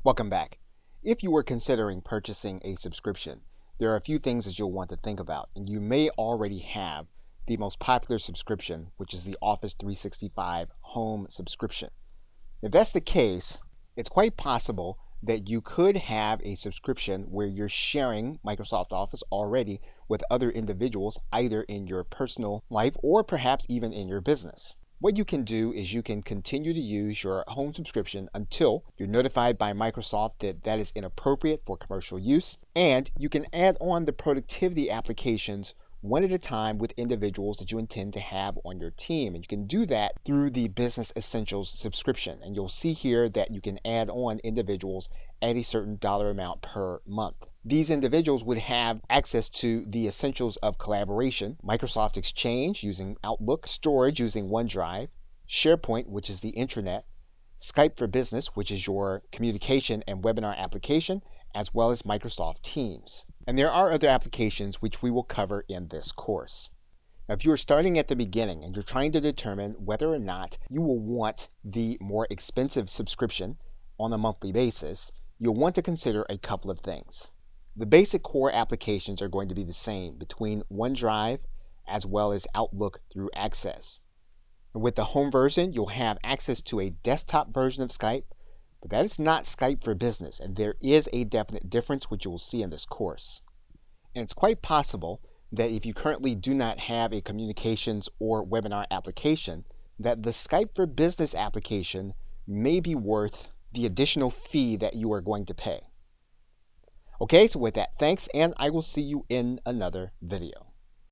Welcome back. If you were considering purchasing a subscription, there are a few things that you'll want to think about, and you may already have the most popular subscription, which is the Office 365 Home subscription. If that's the case, it's quite possible that you could have a subscription where you're sharing Microsoft Office already with other individuals, either in your personal life or perhaps even in your business. What you can do is you can continue to use your home subscription until you're notified by Microsoft that that is inappropriate for commercial use, and you can add on the productivity applications one at a time with individuals that you intend to have on your team. And you can do that through the Business Essentials subscription. And you'll see here that you can add on individuals at a certain dollar amount per month. These individuals would have access to the essentials of collaboration, Microsoft Exchange using Outlook, storage using OneDrive, SharePoint, which is the intranet, Skype for Business, which is your communication and webinar application, as well as Microsoft Teams. And there are other applications which we will cover in this course. Now, if you are starting at the beginning and you're trying to determine whether or not you will want the more expensive subscription on a monthly basis, you'll want to consider a couple of things. The basic core applications are going to be the same between OneDrive as well as Outlook through Access. With the home version, you'll have access to a desktop version of Skype, but that is not Skype for Business, and there is a definite difference which you will see in this course. And it's quite possible that if you currently do not have a communications or webinar application, that the Skype for Business application may be worth the additional fee that you are going to pay. Okay, so with that, thanks, and I will see you in another video.